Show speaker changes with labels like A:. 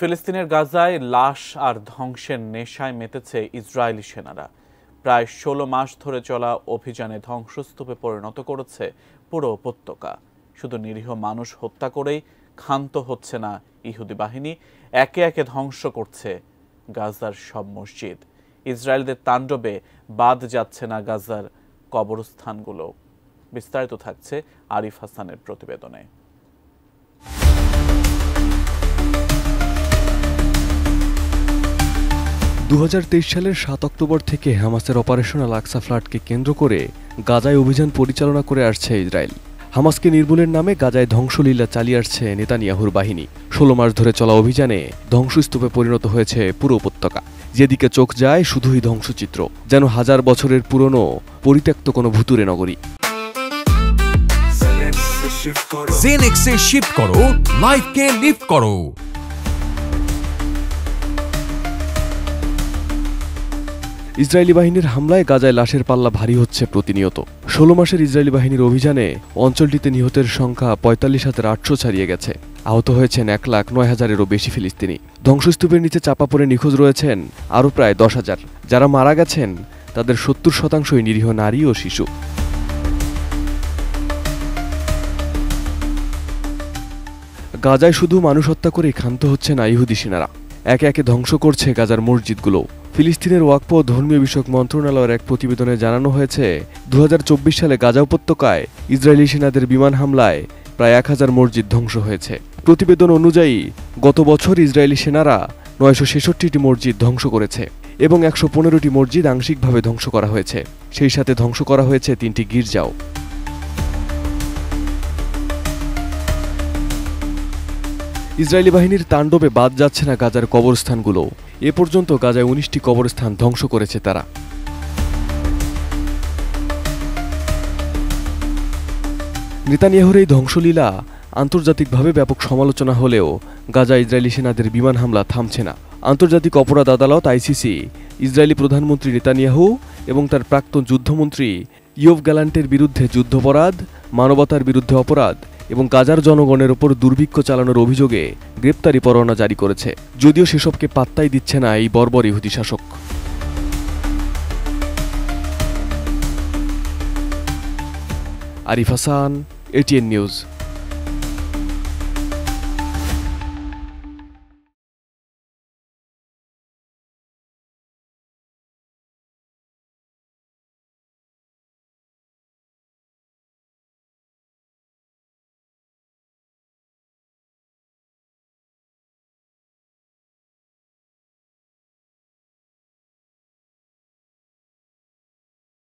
A: ফিলিস্তিনের গাজায় লাশ আর ধ্বংসের নেশায় মেতেছে ইসরায়েলি সেনারা। প্রায় ১৬ মাস ধরে চলা অভিযানে ধ্বংসস্তূপে পরিণত করেছে পুরো উপত্যকা। শুধু নিরীহ মানুষ হত্যা করেই ক্ষান্ত হচ্ছে না ইহুদি বাহিনী, একে একে ধ্বংস করছে গাজার সব মসজিদ। ইসরায়েলদের তাণ্ডবে বাদ যাচ্ছে না গাজার কবরস্থানগুলো। বিস্তারিত থাকছে আরিফ হাসানের প্রতিবেদনে।
B: ২০২৩ সালের ৭ অক্টোবর থেকে হামাসের অপারেশন আল আকসা ফ্লাডকে কেন্দ্র করে গাজায় অভিযান পরিচালনা করে আসছে ইসরায়েল। হামাসকে নির্মূলের নামে গাজায় ধ্বংসলীলা চালিয়ে আসছে নেতানিয়াহুর বাহিনী। ১৬ মাস ধরে চলা অভিযানে ধ্বংসস্তূপে পরিণত হয়েছে পুরো উপত্যকা। যেদিকে চোখ যায় শুধুই ধ্বংসচিত্র, যেন হাজার বছরের পুরনো পরিত্যক্ত কোনো ভুতুরে নগরী।
C: জেনেক্সে শিফট করো, লাইফকে লিফট করো।
B: ইসরায়েলি বাহিনীর হামলায় গাজায় লাশের পাল্লা ভারী হচ্ছে প্রতিনিয়ত। ১৬ মাসের ইসরায়েলি বাহিনীর অভিযানে অঞ্চলটিতে নিহতের সংখ্যা ৪৫,৮০০ ছাড়িয়ে গেছে। আহত হয়েছেন ১,০৯,০০০-এরও বেশি ফিলিস্তিনি। ধ্বংসস্তূপের নিচে চাপা পড়ে নিখোঁজ রয়েছেন আরও প্রায় ১০,০০০। যারা মারা গেছেন তাদের ৭০% নিরীহ নারী ও শিশু। গাজায় শুধু মানুষ হত্যা করেই ক্ষান্ত হচ্ছে না ইহুদি সেনারা, একে একে ধ্বংস করছে গাজার মসজিদগুলো। ফিলিস্তিনের ওয়াকফ ও ধর্মীয় বিষয়ক মন্ত্রণালয়ের এক প্রতিবেদনে জানানো হয়েছে, ২০২৪ সালে গাজা উপত্যকায় ইসরায়েলি সেনাদের বিমান হামলায় প্রায় ১,০০০ মসজিদ ধ্বংস হয়েছে। প্রতিবেদন অনুযায়ী গত বছর ইসরায়েলি সেনারা ৯৬৬টি মসজিদ ধ্বংস করেছে এবং ১১৫টি মসজিদ আংশিকভাবে ধ্বংস করা হয়েছে। সেই সাথে ধ্বংস করা হয়েছে ৩টি গির্জাও। ইসরায়েলি বাহিনীর তাণ্ডবে বাদ যাচ্ছে না গাজার কবরস্থানগুলো। এ পর্যন্ত গাজায় ১৯টি কবরস্থান ধ্বংস করেছে তারা। নেতানিয়াহুর এই ধ্বংসলীলা আন্তর্জাতিকভাবে ব্যাপক সমালোচনা হলেও গাজা ইসরায়েলি সেনাদের বিমান হামলা থামছে না। আন্তর্জাতিক অপরাধ আদালত আইসিসি ইসরায়েলি প্রধানমন্ত্রী নেতানিয়াহু এবং তার প্রাক্তন যুদ্ধমন্ত্রী ইয়োভ গ্যালান্টের বিরুদ্ধে যুদ্ধাপরাধ, মানবতার বিরুদ্ধে অপরাধ এবং গাজার জনগণের ওপর দুর্ভিক্ষ চালানোর অভিযোগে গ্রেপ্তারি পরোয়ানা জারি করেছে। যদিও সেসবকে পাত্তাই দিচ্ছে না এই বর্বর ইহুদি শাসক। Arif Hasan, ATN news.